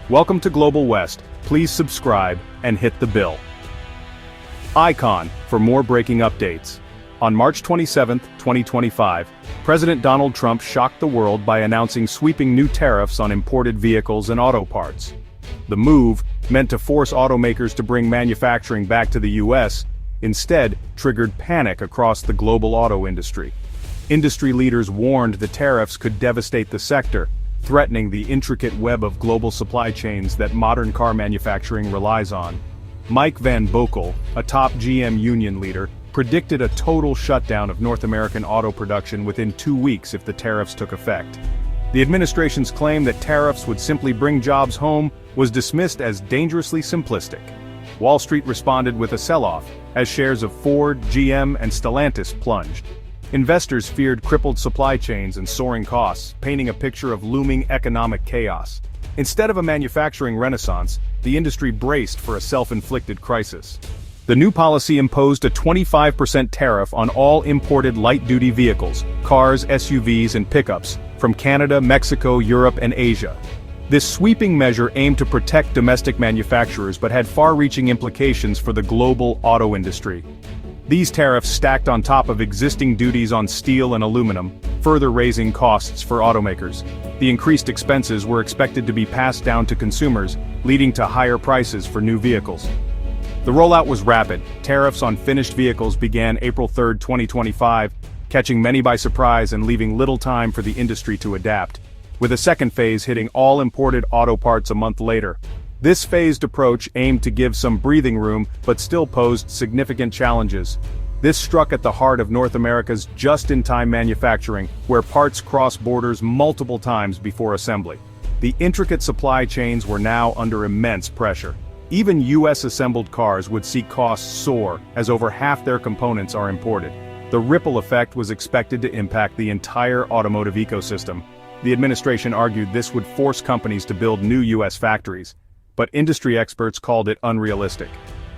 Welcome to Global West. Please subscribe and hit the bell icon for more breaking updates. On March 27, 2025, President Donald Trump shocked the world by announcing sweeping new tariffs on imported vehicles and auto parts. The move, meant to force automakers to bring manufacturing back to the U.S., instead triggered panic across the global auto industry. Industry leaders warned the tariffs could devastate the sector, threatening the intricate web of global supply chains that modern car manufacturing relies on. Mike Van Boekel, a top GM union leader, predicted a total shutdown of North American auto production within 2 weeks if the tariffs took effect. The administration's claim that tariffs would simply bring jobs home was dismissed as dangerously simplistic. Wall Street responded with a sell-off, as shares of Ford, GM, and Stellantis plunged. Investors feared crippled supply chains and soaring costs, painting a picture of looming economic chaos. Instead of a manufacturing renaissance, the industry braced for a self-inflicted crisis. The new policy imposed a 25% tariff on all imported light-duty vehicles, cars, SUVs, and pickups, from Canada, Mexico, Europe, and Asia. This sweeping measure aimed to protect domestic manufacturers but had far-reaching implications for the global auto industry. These tariffs stacked on top of existing duties on steel and aluminum, further raising costs for automakers. The increased expenses were expected to be passed down to consumers, leading to higher prices for new vehicles. The rollout was rapid. Tariffs on finished vehicles began April 3, 2025, catching many by surprise and leaving little time for the industry to adapt, with a second phase hitting all imported auto parts a month later. This phased approach aimed to give some breathing room but still posed significant challenges. This struck at the heart of North America's just-in-time manufacturing, where parts cross borders multiple times before assembly. The intricate supply chains were now under immense pressure. Even US-assembled cars would see costs soar, as over half their components are imported. The ripple effect was expected to impact the entire automotive ecosystem. The administration argued this would force companies to build new US factories, but industry experts called it unrealistic.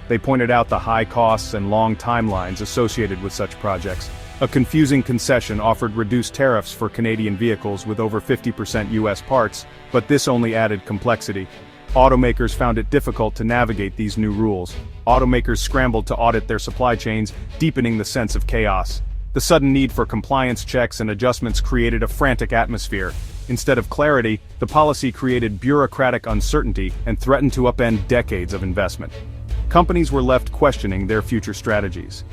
They pointed out the high costs and long timelines associated with such projects. A confusing concession offered reduced tariffs for Canadian vehicles with over 50% US parts, but this only added complexity. Automakers found it difficult to navigate these new rules. Automakers scrambled to audit their supply chains, deepening the sense of chaos. The sudden need for compliance checks and adjustments created a frantic atmosphere. Instead of clarity, the policy created bureaucratic uncertainty and threatened to upend decades of investment. Companies were left questioning their future strategies.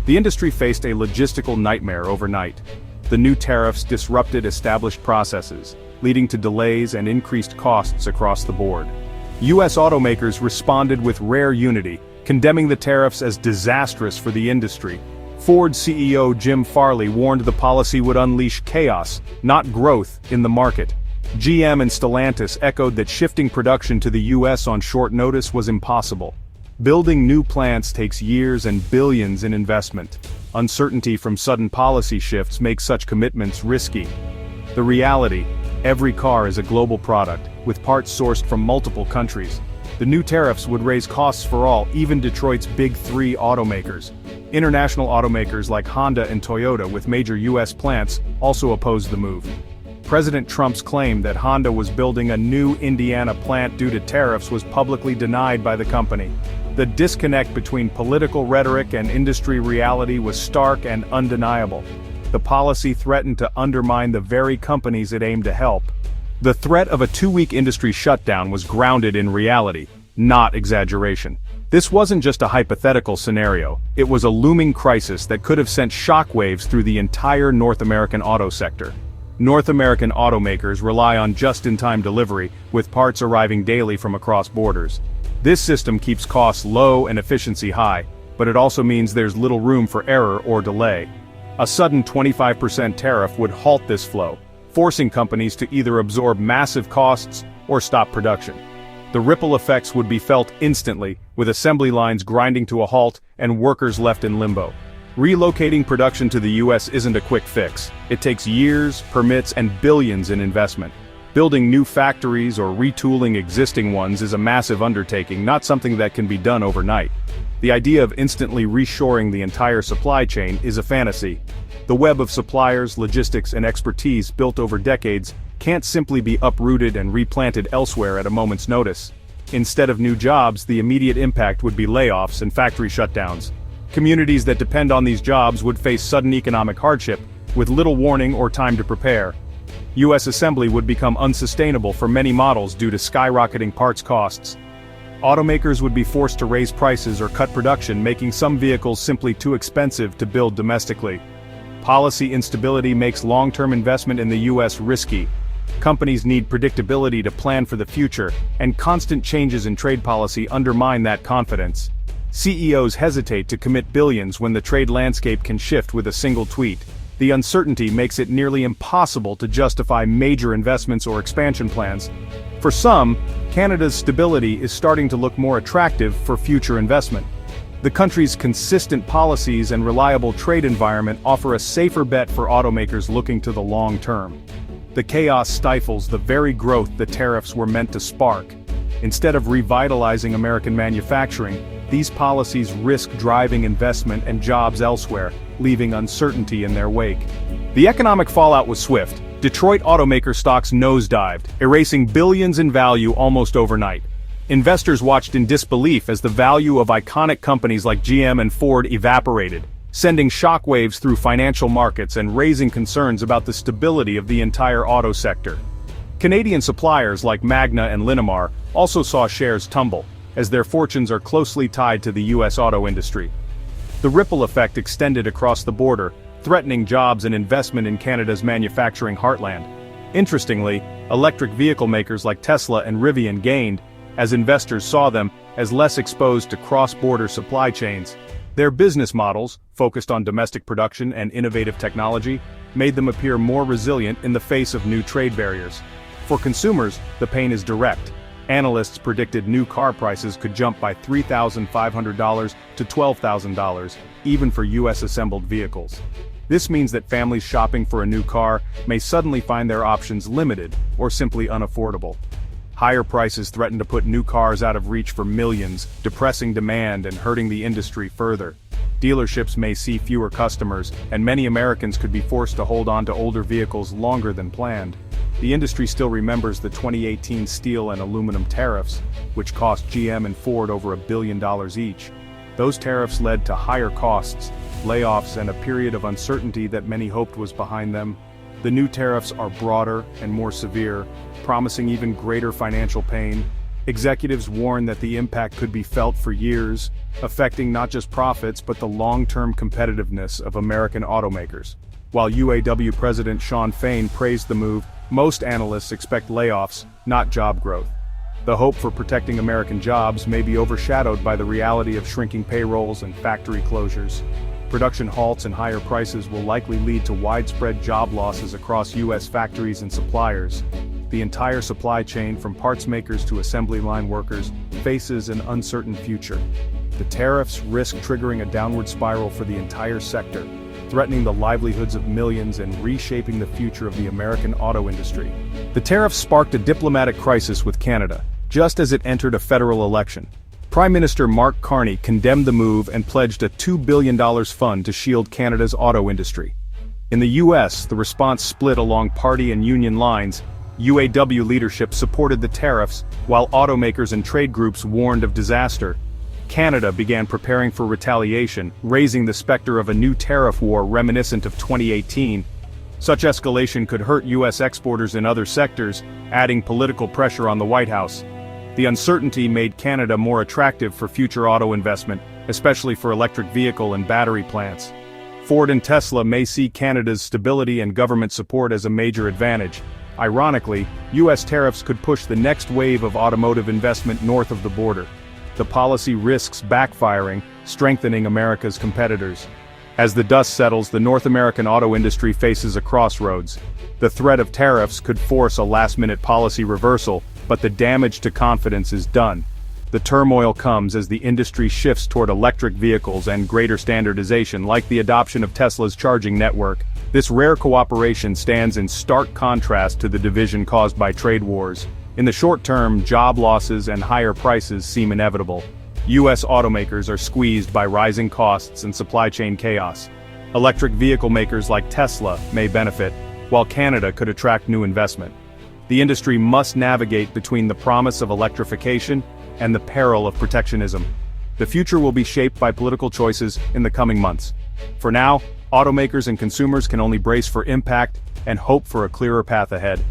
The industry faced a logistical nightmare overnight. The new tariffs disrupted established processes, leading to delays and increased costs across the board. US automakers responded with rare unity, condemning the tariffs as disastrous for the industry. Ford CEO Jim Farley warned the policy would unleash chaos, not growth, in the market. GM and Stellantis echoed that shifting production to the US on short notice was impossible. Building new plants takes years and billions in investment. Uncertainty from sudden policy shifts makes such commitments risky. The reality: every car is a global product, with parts sourced from multiple countries. The new tariffs would raise costs for all, even Detroit's big three automakers. International automakers like Honda and Toyota with major US plants also opposed the move. President Trump's claim that Honda was building a new Indiana plant due to tariffs was publicly denied by the company. The disconnect between political rhetoric and industry reality was stark and undeniable. The policy threatened to undermine the very companies it aimed to help. The threat of a 2-week industry shutdown was grounded in reality, not exaggeration. This wasn't just a hypothetical scenario, it was a looming crisis that could have sent shockwaves through the entire North American auto sector. North American automakers rely on just-in-time delivery, with parts arriving daily from across borders. This system keeps costs low and efficiency high, but it also means there's little room for error or delay. A sudden 25% tariff would halt this flow, forcing companies to either absorb massive costs or stop production. The ripple effects would be felt instantly, with assembly lines grinding to a halt and workers left in limbo. Relocating production to the US isn't a quick fix. It takes years, permits, and billions in investment. Building new factories or retooling existing ones is a massive undertaking, not something that can be done overnight. The idea of instantly reshoring the entire supply chain is a fantasy. The web of suppliers, logistics, and expertise built over decades can't simply be uprooted and replanted elsewhere at a moment's notice. Instead of new jobs, the immediate impact would be layoffs and factory shutdowns. Communities that depend on these jobs would face sudden economic hardship, with little warning or time to prepare. U.S. assembly would become unsustainable for many models due to skyrocketing parts costs. Automakers would be forced to raise prices or cut production, making some vehicles simply too expensive to build domestically. Policy instability makes long-term investment in the U.S. risky. Companies need predictability to plan for the future, and constant changes in trade policy undermine that confidence. CEOs hesitate to commit billions when the trade landscape can shift with a single tweet. The uncertainty makes it nearly impossible to justify major investments or expansion plans. For some, Canada's stability is starting to look more attractive for future investment. The country's consistent policies and reliable trade environment offer a safer bet for automakers looking to the long term. The chaos stifles the very growth the tariffs were meant to spark. Instead of revitalizing American manufacturing, these policies risk driving investment and jobs elsewhere, leaving uncertainty in their wake. The economic fallout was swift. Detroit automaker stocks nosedived, erasing billions in value almost overnight. Investors watched in disbelief as the value of iconic companies like GM and Ford evaporated, sending shockwaves through financial markets and raising concerns about the stability of the entire auto sector. Canadian suppliers like Magna and Linamar also saw shares tumble, as their fortunes are closely tied to the U.S. auto industry. The ripple effect extended across the border, threatening jobs and investment in Canada's manufacturing heartland. Interestingly, electric vehicle makers like Tesla and Rivian gained, as investors saw them as less exposed to cross-border supply chains. Their business models, focused on domestic production and innovative technology, made them appear more resilient in the face of new trade barriers. For consumers, the pain is direct. Analysts predicted new car prices could jump by $3,500 to $12,000, even for U.S.-assembled vehicles. This means that families shopping for a new car may suddenly find their options limited or simply unaffordable. Higher prices threaten to put new cars out of reach for millions, depressing demand and hurting the industry further. Dealerships may see fewer customers, and many Americans could be forced to hold on to older vehicles longer than planned. The industry still remembers the 2018 steel and aluminum tariffs, which cost GM and Ford over $1 billion each. Those tariffs led to higher costs, layoffs, and a period of uncertainty that many hoped was behind them. The new tariffs are broader and more severe, promising even greater financial pain. Executives warn that the impact could be felt for years, affecting not just profits but the long-term competitiveness of American automakers. While UAW President Shawn Fain praised the move, most analysts expect layoffs, not job growth. The hope for protecting American jobs may be overshadowed by the reality of shrinking payrolls and factory closures. Production halts and higher prices will likely lead to widespread job losses across U.S. factories and suppliers. The entire supply chain, from parts makers to assembly line workers, faces an uncertain future. The tariffs risk triggering a downward spiral for the entire sector, threatening the livelihoods of millions and reshaping the future of the American auto industry. The tariffs sparked a diplomatic crisis with Canada, just as it entered a federal election. Prime Minister Mark Carney condemned the move and pledged a $2 billion fund to shield Canada's auto industry. In the U.S., the response split along party and union lines. UAW leadership supported the tariffs, while automakers and trade groups warned of disaster. Canada began preparing for retaliation, raising the specter of a new tariff war reminiscent of 2018. Such escalation could hurt U.S. exporters in other sectors, adding political pressure on the White House. The uncertainty made Canada more attractive for future auto investment, especially for electric vehicle and battery plants. Ford and Tesla may see Canada's stability and government support as a major advantage. Ironically, U.S. tariffs could push the next wave of automotive investment north of the border. The policy risks backfiring, strengthening America's competitors. As the dust settles, the North American auto industry faces a crossroads. The threat of tariffs could force a last-minute policy reversal, but the damage to confidence is done. The turmoil comes as the industry shifts toward electric vehicles and greater standardization, like the adoption of Tesla's charging network. This rare cooperation stands in stark contrast to the division caused by trade wars. In the short term, job losses and higher prices seem inevitable. U.S. automakers are squeezed by rising costs and supply chain chaos. Electric vehicle makers like Tesla may benefit, while Canada could attract new investment. The industry must navigate between the promise of electrification and the peril of protectionism. The future will be shaped by political choices in the coming months. For now, automakers and consumers can only brace for impact and hope for a clearer path ahead.